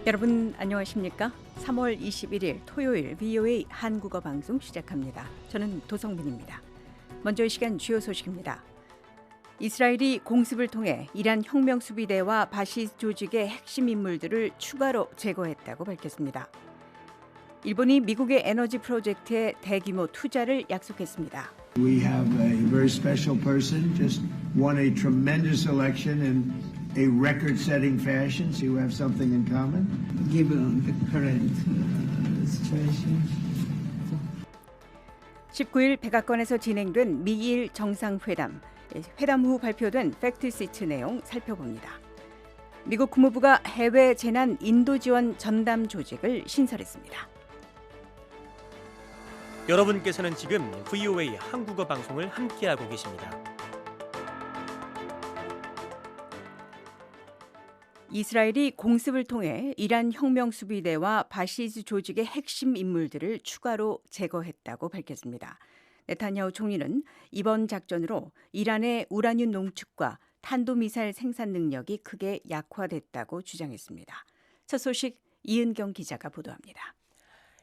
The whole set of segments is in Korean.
여러분 안녕하십니까? 3월 21일 토요일 VOA 한국어 방송 시작합니다. 저는 도성빈입니다. 먼저 이 시간 주요 소식입니다. 이스라엘이 공습을 통해 이란 혁명수비대와 바시스 조직의 핵심 인물들을 추가로 제거했다고 밝혔습니다. 일본이 미국의 에너지 프로젝트에 대규모 투자를 약속했습니다. We have a very special person, just won a tremendous election in a record-setting fashion, so you have something in common. Given the current situation. 19일 백악관에서 진행된 미일 정상회담, 회담 후 발표된 팩트시트 내용 살펴봅니다. 미국 국무부가 해외 재난 인도 지원 전담 조직을 신설했습니다. 여러분께서는 지금 VOA 한국어 방송을 함께하고 계십니다. 이스라엘이 공습을 통해 이란 혁명수비대와 바시즈 조직의 핵심 인물들을 추가로 제거했다고 밝혔습니다. 네타냐후 총리는 이번 작전으로 이란의 우라늄 농축과 탄도미사일 생산 능력이 크게 약화됐다고 주장했습니다. 첫 소식 이은경 기자가 보도합니다.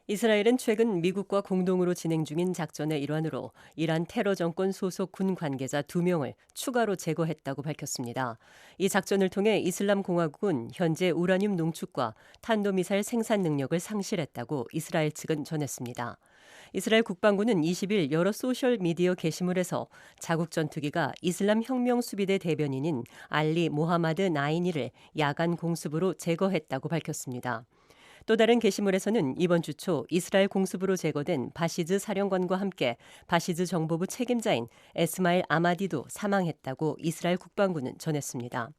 이스라엘은 최근 미국과 공동으로 진행 중인 작전의 일환으로 이란 테러 정권 소속 군 관계자 2명을 추가로 제거했다고 밝혔습니다. 이 작전을 통해 이슬람 공화국은 현재 우라늄 농축과 탄도미사일 생산 능력을 상실했다고 이스라엘 측은 전했습니다. 이스라엘 국방부는 20일 여러 소셜미디어 게시물에서 자국 전투기가 이슬람 혁명수비대 대변인인 알리 모하마드 나이니를 야간 공습으로 제거했다고 밝혔습니다. 또 다른 게시물에서는 이번 주 초 이스라엘 공습으로 제거된 바시즈 사령관과 함께 바시즈 정보부 책임자인 에스마일 아마디도 사망했다고 이스라엘 국방부는 전했습니다.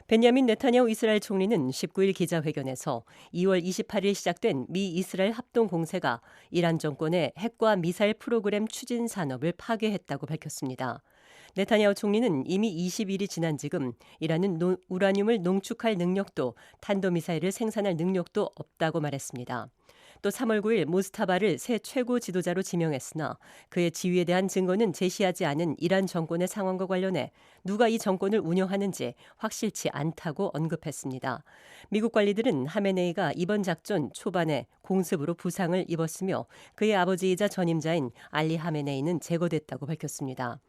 벤야민 네타냐후 이스라엘 총리는 19일 기자회견에서 2월 28일 시작된 미 이스라엘 합동 공세가 이란 정권의 핵과 미사일 프로그램 추진 산업을 파괴했다고 밝혔습니다. 네타냐후 총리는 이미 20일이 지난 지금 이란은 우라늄을 농축할 능력도 탄도미사일을 생산할 능력도 없다고 말했습니다. 또 3월 9일 모스타바를 새 최고 지도자로 지명했으나 그의 지위에 대한 증거는 제시하지 않은 이란 정권의 상황과 관련해 누가 이 정권을 운영하는지 확실치 않다고 언급했습니다. 미국 관리들은 하메네이가 이번 작전 초반에 공습으로 부상을 입었으며 그의 아버지이자 전임자인 알리 하메네이는 제거됐다고 밝혔습니다.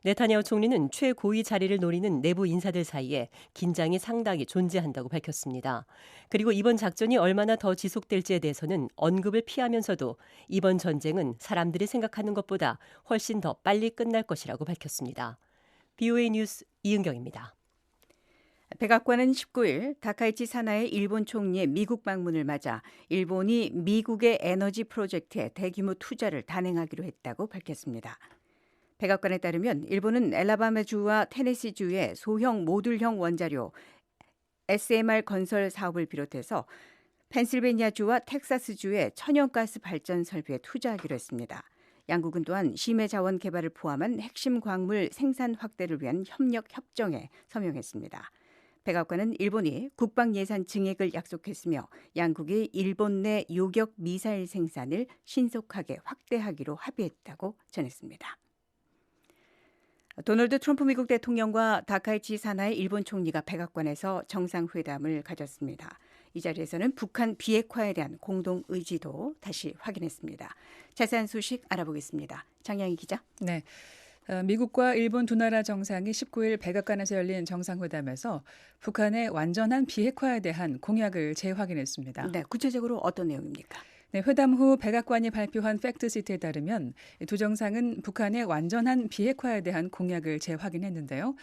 네타냐후 총리는 최고위 자리를 노리는 내부 인사들 사이에 긴장이 상당히 존재한다고 밝혔습니다. 그리고 이번 작전이 얼마나 더 지속될지에 대해서는 언급을 피하면서도 이번 전쟁은 사람들이 생각하는 것보다 훨씬 더 빨리 끝날 것이라고 밝혔습니다. VOA 뉴스 이은경입니다. 백악관은 19일 다카이치 사나의 일본 총리의 미국 방문을 맞아 일본이 미국의 에너지 프로젝트에 대규모 투자를 단행하기로 했다고 밝혔습니다. 백악관에 따르면 일본은 엘라바마주와 테네시주의 소형 모듈형 원자료 SMR 건설 사업을 비롯해서 펜실베니아주와 텍사스주의 천연가스 발전 설비에 투자하기로 했습니다. 양국은 또한 심해 자원 개발을 포함한 핵심 광물 생산 확대를 위한 협력 협정에 서명했습니다. 백악관은 일본이 국방 예산 증액을 약속했으며 양국이 일본 내 요격 미사일 생산을 신속하게 확대하기로 합의했다고 전했습니다. 도널드 트럼프 미국 대통령과 다카이치 사나의 일본 총리가 백악관에서 정상회담을 가졌습니다. 이 자리에서는 북한 비핵화에 대한 공동 의지도 다시 확인했습니다. 자세한 소식 알아보겠습니다. 장양희 기자. 네. 미국과 일본 두 나라 정상이 19일 백악관에서 열린 정상회담에서 북한의 완전한 비핵화에 대한 공약을 재확인했습니다. 네, 구체적으로 어떤 내용입니까? 네, 회담 후 백악관이 발표한 팩트시트에 따르면 두 정상은 북한의 완전한 비핵화에 대한 공약을 재확인했는데요.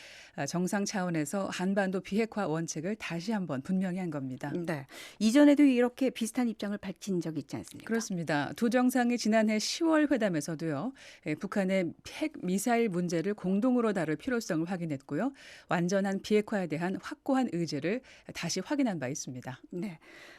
정상 차원에서 한반도 비핵화 원칙을 다시 한번 분명히 한 겁니다. 네, 이전에도 이렇게 비슷한 입장을 밝힌 적이 있지 않습니까? 그렇습니다. 두 정상이 지난해 10월 회담에서도요. 북한의 핵 미사일 문제를 공동으로 다룰 필요성을 확인했고요. 완전한 비핵화에 대한 확고한 의지를 다시 확인한 바 있습니다. 네.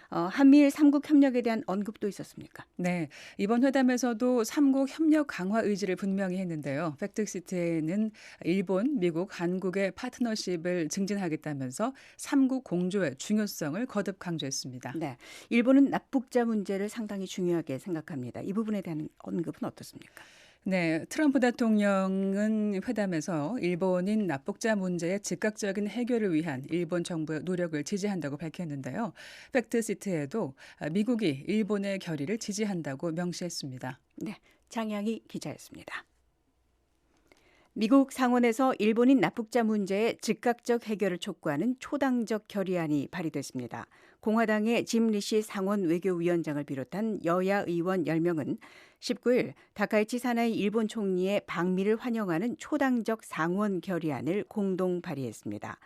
한미일 3국 협력에 대한 언급도 있었습니까? 네, 이번 회담에서도 3국 협력 강화 의지를 분명히 했는데요. 팩트시트에는 일본, 미국, 한국의 파트너십을 증진하겠다면서 3국 공조의 중요성을 거듭 강조했습니다. 네, 일본은 납북자 문제를 상당히 중요하게 생각합니다. 이 부분에 대한 언급은 어떻습니까? 네, 트럼프 대통령은 회담에서 일본인 납북자 문제의 즉각적인 해결을 위한 일본 정부의 노력을 지지한다고 밝혔는데요. 팩트시트에도 미국이 일본의 결의를 지지한다고 명시했습니다. 네, 장양희 기자였습니다. 미국 상원에서 일본인 납북자 문제의 즉각적 해결을 촉구하는 초당적 결의안이 발의됐습니다. 공화당의 짐 리시 상원 외교위원장을 비롯한 여야 의원 10명은 19일 다카이치 사나이 일본 총리의 방미를 환영하는 초당적 상원 결의안을 공동 발의했습니다.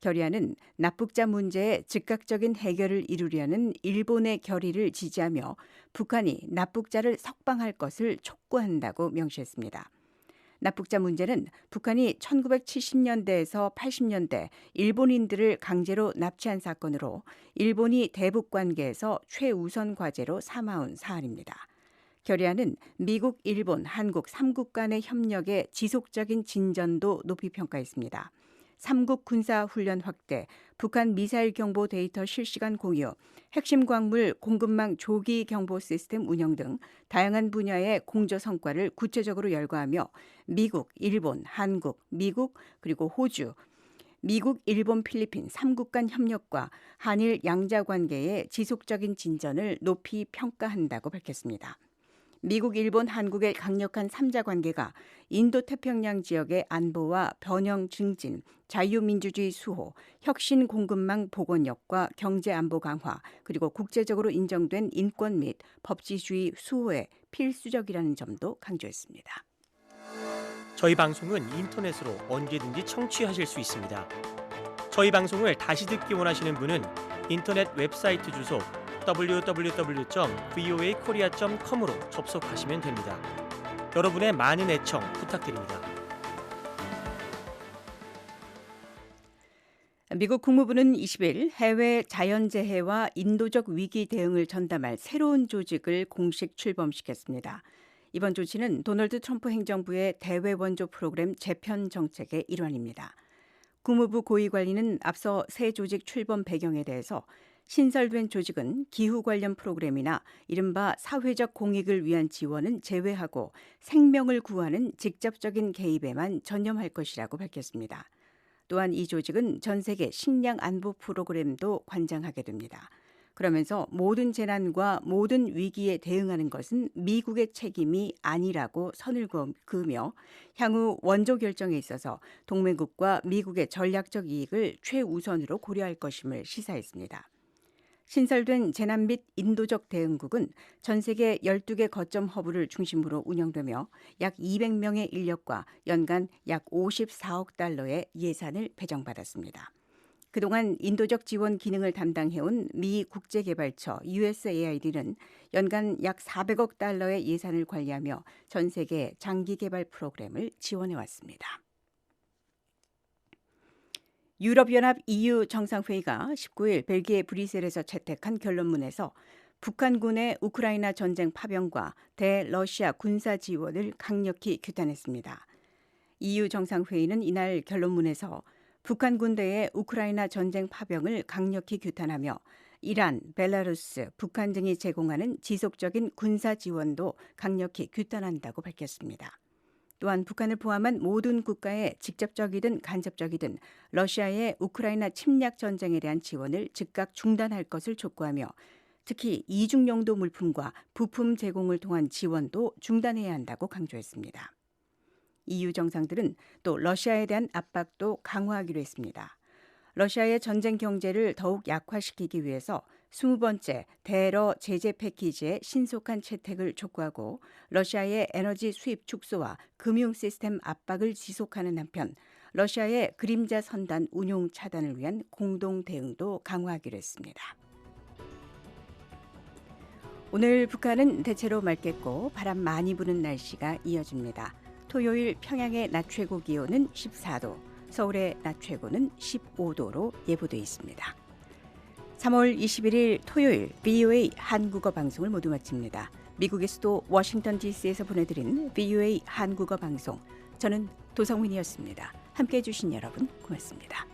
결의안은 납북자 문제의 즉각적인 해결을 이루려는 일본의 결의를 지지하며 북한이 납북자를 석방할 것을 촉구한다고 명시했습니다. 납북자 문제는 북한이 1970년대에서 80년대 일본인들을 강제로 납치한 사건으로 일본이 대북 관계에서 최우선 과제로 삼아온 사안입니다. 결의안은 미국, 일본, 한국 3국 간의 협력의 지속적인 진전도 높이 평가했습니다. 3국 군사훈련 확대, 북한 미사일 경보 데이터 실시간 공유, 핵심 광물 공급망 조기 경보 시스템 운영 등 다양한 분야의 공조 성과를 구체적으로 열거하며 미국, 일본, 한국, 미국 그리고 호주, 미국, 일본, 필리핀 3국 간 협력과 한일 양자 관계의 지속적인 진전을 높이 평가한다고 밝혔습니다. 미국, 일본, 한국의 강력한 3자 관계가 인도태평양 지역의 안보와 번영 증진, 자유민주주의 수호, 혁신 공급망 복원력과 경제안보 강화, 그리고 국제적으로 인정된 인권 및 법치주의 수호에 필수적이라는 점도 강조했습니다. 저희 방송은 인터넷으로 언제든지 청취하실 수 있습니다. 저희 방송을 다시 듣기 원하시는 분은 인터넷 웹사이트 주소 www.voakorea.com으로 접속하시면 됩니다. 여러분의 많은 애청 부탁드립니다. 미국 국무부는 20일 해외 자연재해와 인도적 위기 대응을 전담할 새로운 조직을 공식 출범시켰습니다. 이번 조치는 도널드 트럼프 행정부의 대외원조 프로그램 재편 정책의 일환입니다. 국무부 고위관리는 앞서 새 조직 출범 배경에 대해서 신설된 조직은 기후 관련 프로그램이나 이른바 사회적 공익을 위한 지원은 제외하고 생명을 구하는 직접적인 개입에만 전념할 것이라고 밝혔습니다. 또한 이 조직은 전 세계 식량 안보 프로그램도 관장하게 됩니다. 그러면서 모든 재난과 모든 위기에 대응하는 것은 미국의 책임이 아니라고 선을 그으며 향후 원조 결정에 있어서 동맹국과 미국의 전략적 이익을 최우선으로 고려할 것임을 시사했습니다. 신설된 재난 및 인도적 대응국은 전 세계 12개 거점 허브를 중심으로 운영되며 약 200명의 인력과 연간 약 54억 달러의 예산을 배정받았습니다. 그동안 인도적 지원 기능을 담당해온 미 국제개발처 USAID는 연간 약 400억 달러의 예산을 관리하며 전 세계 장기 개발 프로그램을 지원해왔습니다. 유럽연합 EU 정상회의가 19일 벨기에 브뤼셀에서 채택한 결론문에서 북한군의 우크라이나 전쟁 파병과 대러시아 군사 지원을 강력히 규탄했습니다. EU 정상회의는 이날 결론문에서 북한 군대의 우크라이나 전쟁 파병을 강력히 규탄하며 이란, 벨라루스, 북한 등이 제공하는 지속적인 군사 지원도 강력히 규탄한다고 밝혔습니다. 또한 북한을 포함한 모든 국가의 직접적이든 간접적이든 러시아의 우크라이나 침략 전쟁에 대한 지원을 즉각 중단할 것을 촉구하며 특히 이중용도 물품과 부품 제공을 통한 지원도 중단해야 한다고 강조했습니다. EU 정상들은 또 러시아에 대한 압박도 강화하기로 했습니다. 러시아의 전쟁 경제를 더욱 약화시키기 위해서 20번째 대러 제재 패키지의 신속한 채택을 촉구하고 러시아의 에너지 수입 축소와 금융 시스템 압박을 지속하는 한편 러시아의 그림자 선단 운용 차단을 위한 공동 대응도 강화하기로 했습니다. 오늘 북한은 대체로 맑겠고 바람 많이 부는 날씨가 이어집니다. 토요일 평양의 낮 최고 기온은 14도, 서울의 낮 최고는 15도로 예보돼 있습니다. 3월 21일 토요일 VOA 한국어 방송을 모두 마칩니다. 미국의 수도 워싱턴 DC에서 보내드린 VOA 한국어 방송, 저는 도성민이었습니다. 함께해 주신 여러분 고맙습니다.